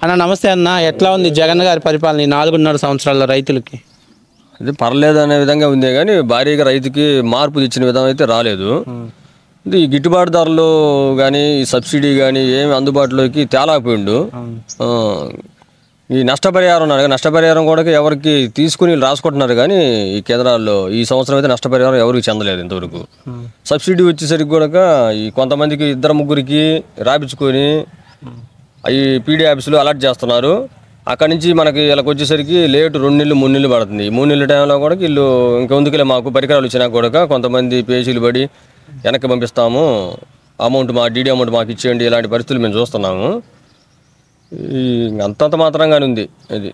అన్న నమస్తే అన్న, ఎట్లా ఉంది జగన్ గారి పరిపాలన ఈ 4.5 సంవత్సరాల రైతులకి? అది పర్లేదు అనే విధంగా ఉంది కానీ భారీగా రైతుకి మార్పు తెచ్చిన విధం అయితే రాలేదు. ఇది గిట్టుబాటు ధరలు కానీ ఈ సబ్సిడీ కానీ ఏమి అందుబాటులోకి తేలాకపోయిండు. ఈ నష్టపరిహారం కూడా ఎవరికి తీసుకుని రాసుకుంటున్నారు కానీ ఈ కేంద్రాల్లో ఈ సంవత్సరం అయితే నష్టపరిహారం ఎవరికి చెందలేదు ఇంతవరకు. సబ్సిడీ వచ్చేసరికి కూడా ఈ కొంతమందికి 2-3కి రాపించుకొని అవి పీడీ ఆఫీసులు అలర్ట్ చేస్తున్నారు. అక్కడి నుంచి మనకి ఇలాగ వచ్చేసరికి లేటు 2 నెలలు 3 నెలలు పడుతుంది. 3 నెలల టైంలో కూడా వీళ్ళు ఇంకెందుకులే మాకు పరికరాలు వచ్చినా కూడా కొంతమంది పేజీలు పడి వెనక్కి పంపిస్తాము, అమౌంట్ డీడీ అమౌంట్ మాకు ఇచ్చేయండి, ఇలాంటి పరిస్థితులు మేము చూస్తున్నాము. అంతంత మాత్రంగానే ఉంది. ఇది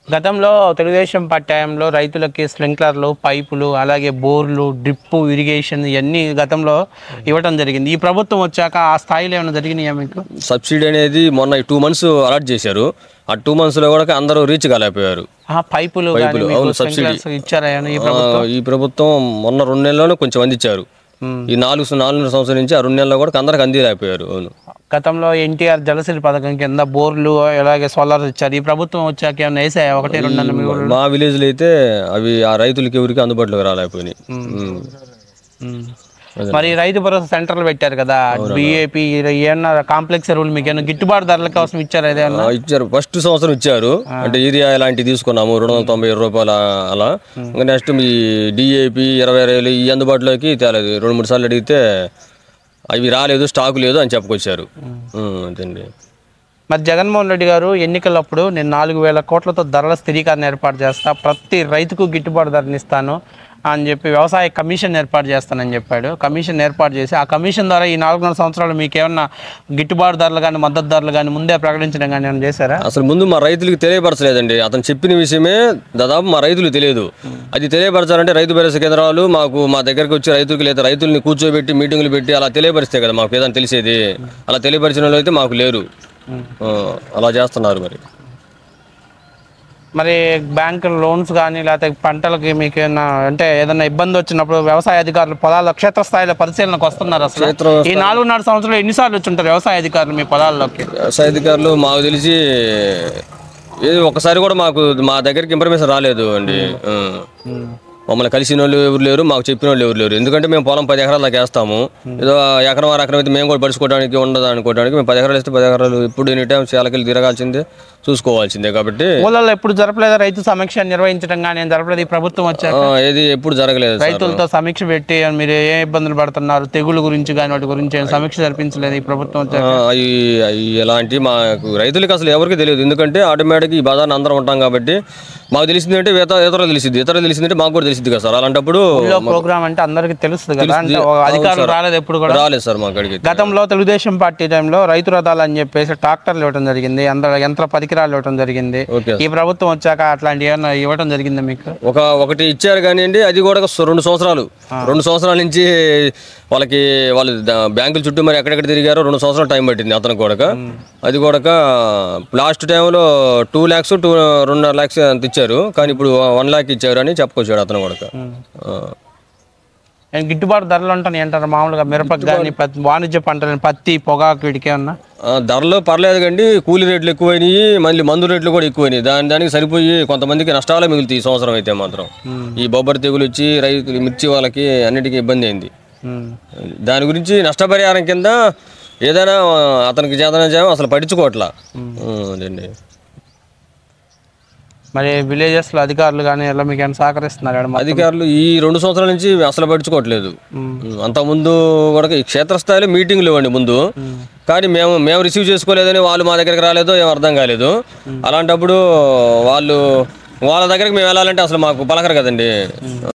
గతంలో తెలుగుదేశం పార్టీ టైంలో రైతులకి స్ప్రింక్లర్లు, పైపులు, అలాగే బోర్లు, డ్రిప్ ఇరిగేషన్ ఇవన్నీ గతంలో ఇవ్వడం జరిగింది. ఈ ప్రభుత్వం వచ్చాక ఆ స్థాయిలో ఏమైనా జరిగినాయా మీకు? సబ్సిడీ అనేది మొన్న 2 months అలర్ట్ చేశారు. ఆ 2 monthsలో కూడా అందరూ రీచ్ కాలేకపోయారు. పైపులు సబ్సిడీ ఇచ్చారా ఈ ప్రభుత్వం? మొన్న 2 నెలల్లోనే కొంచెం అందించారు. ఈ 4 సంవత్సరాల నుంచి ఆ 2 నెలల్లో కూడా అందరికి అందిలేకపోయారు. అవును, గతంలో ఎన్టీఆర్ జలసిరి పథకం కింద బోర్లు అలాగే సోలార్ ఇచ్చారు. ఈ ప్రభుత్వం వచ్చాక ఏమైనా వేసాయా? 1-2 మా విలేజ్లో అయితే అవి ఆ రైతులకి ఎవరికి అందుబాటులోకి రాలేకపోయినాయి. మరి రైతు భరోసా సెంటర్లు పెట్టారు కదా, బీఏపీ ఏమన్నా కాంప్లెక్స్ ఎరువులు మీకు ఏమన్నా గిట్టుబాటు ధరల కోసం ఇచ్చారు? ఇచ్చారు. ఫస్ట్ సంవత్సరం ఇచ్చారు. అంటే ఏరియా ఇలాంటివి తీసుకున్నాము 297 రూపాయలు అలా. ఇంకా నెక్స్ట్ మీ డిఏపి 20 ఈ అందుబాటులోకి తేలేదు. 2-3 సార్లు అడిగితే అవి రాలేదు, స్టాక్ లేదు అని చెప్పుకొచ్చారు. అంతేండి. మరి జగన్మోహన్ రెడ్డి గారు ఎన్నికలప్పుడు నేను 4,000 కోట్లతో ధరల స్థిరీకరణ ఏర్పాటు చేస్తా, ప్రతి రైతుకు గిట్టుబాటు ధరని ఇస్తాను అని చెప్పి వ్యవసాయ కమిషన్ ఏర్పాటు చేస్తానని చెప్పాడు. కమిషన్ ఏర్పాటు చేసి ఆ కమిషన్ ద్వారా ఈ 4.5 సంవత్సరాలు మీకు ఏమన్నా గిట్టుబాటు ధరలు కానీ మద్దతు ధరలు కానీ ముందే ప్రకటించడం కానీ ఏమైనా చేశారా? అసలు ముందు మా రైతులకు తెలియపరచలేదండి. అతను చెప్పిన విషయమే దాదాపు మా రైతులకు తెలియదు. అది తెలియపరచాలంటే రైతు భరోసా కేంద్రాలు మా దగ్గరికి వచ్చి రైతులకు లేదా రైతుల్ని కూర్చోబెట్టి మీటింగులు పెట్టి అలా తెలియపరిస్తే కదా మాకు ఏదైనా తెలిసేది. అలా తెలియపరిచిన వాళ్ళు అయితే మాకు లేరు. అలా చేస్తున్నారు. మరి బ్యాంకు లోన్స్ కానీ లేకపోతే పంటలకి మీకు ఏదైనా ఇబ్బంది వచ్చినప్పుడు వ్యవసాయ అధికారులు పొలాల్లో క్షేత్రస్థాయిలో పరిశీలనకు వస్తున్నారు. అసలు ఈ 4.5 సంవత్సరాలు ఎన్నిసార్లు వచ్చి ఉంటారు వ్యవసాయ అధికారులు మీ పొలాల్లోకి? వ్యవసాయ అధికారులు మాకు తెలిసి ఒకసారి కూడా మా దగ్గరికి ఇన్ఫర్మేషన్ రాలేదు అండి. మమ్మల్ని కలిసిన వాళ్ళు ఎవరు లేరు, మాకు చెప్పిన వాళ్ళు ఎవరు లేరు. ఎందుకంటే మేము పొలం 10 ఎకరాలు దాకా వేస్తాము. ఏదో ఎకరం అయితే మేము కూడా పడుచుకోవడానికి ఉండదు అనుకోవడానికి మేము 10 ఎకరాలు వేస్తే 10 ఎకరాలు ఎప్పుడు ఎనీ టైం చేలకెళ్ళి తిరగాల్సిందే, చూసుకోవాల్సిందే. కాబట్టి ఊళ్ళలో ఎప్పుడు జరపలేదు రైతు సమీక్ష నిర్వహించడం కానీ జరపలేదు ఈ ప్రభుత్వం వచ్చాక? ఏది ఎప్పుడు జరగలేదు. రైతులతో సమీక్ష పెట్టి మీరు ఏ ఇబ్బందులు పడుతున్నారు తెగులు గురించి కానీ వాటి గురించి సమీక్ష జరిపించలేదు ఈ ప్రభుత్వం వచ్చాక? ఎలాంటి మాకు రైతులకు అసలు ఎవరికి తెలియదు. ఎందుకంటే ఆటోమేటిక్ ఈ బజార్ని అందరం ఉంటాం కాబట్టి మాకు తెలిసింది అంటే ఇతరులు తెలిసిందంటే మాకు కూడా తెలిసింది కదా సార్. అలాంటప్పుడు ప్రోగ్రామ్ అంటే అందరికి తెలుస్తుంది కదా, అంటే అధికారులు రాలేదు ఎప్పుడు కూడా? రాలేదు సార్ మాకు అడిగి. గతంలో తెలుగుదేశం పార్టీ టైంలో రైతు రథాలు అని చెప్పేసి ట్రాక్టర్లు ఇవ్వడం జరిగింది, యంత్ర పరికరాలు ఇవ్వడం జరిగింది. ఈ ప్రభుత్వం వచ్చాక అట్లాంటి ఏమన్నా ఇవ్వడం జరిగిందా మీకు? ఒకటి ఇచ్చారు కానీ అండి, అది కూడా 2 సంవత్సరాల నుంచి వాళ్ళు బ్యాంకుల చుట్టూ మరి ఎక్కడెక్కడ తిరిగారో 2 సంవత్సరాలు టైం పట్టింది అతను కూడా. అది కూడా లాస్ట్ టైంలో 2 lakhs 2.5 lakhs అంత ఇచ్చారు, కానీ ఇప్పుడు 1 lakh ఇచ్చారు అని చెప్పుకొచ్చాడు అతను కూడా. గిట్టుబాటు ధరలు ఉంటాయి అంటారు మామూలుగా మిరపకు కానీ వాణిజ్య పంటలు పత్తి పొగాకు వీటికి ఏమన్నా ధరలు పర్లేదు కండి. కూలీ రేట్లు ఎక్కువైనాయి, మళ్ళీ మందు రేట్లు కూడా ఎక్కువైనాయి. దానికి సరిపోయి కొంతమందికి నష్టాలే మిగులుతాయి ఈ సంవత్సరం అయితే మాత్రం. ఈ బొబ్బరి తెగులు వచ్చి రైతులు మిర్చి వాళ్ళకి అన్నిటికీ ఇబ్బంది అయింది. దాని గురించి నష్టపరిహారం కింద ఏదైనా అతనికి చేతనం అసలు పట్టించుకోవట్లా అండి. మరి విలేజెస్లో అధికారులు కానీ ఎలా మీకు ఏమైనా సహకరిస్తున్నారు? అధికారులు ఈ 2 సంవత్సరాల నుంచి అసలు పట్టించుకోవట్లేదు. అంతకుముందు కూడా ఈ క్షేత్రస్థాయిలో మీటింగ్లు ఇవ్వండి ముందు, కానీ మేము రిసీవ్ చేసుకోలేదని వాళ్ళు మా దగ్గరికి రాలేదో ఏం అర్థం కాలేదు. అలాంటప్పుడు వాళ్ళ దగ్గరికి మేము వెళ్ళాలంటే అసలు మాకు పలకరు కదండి.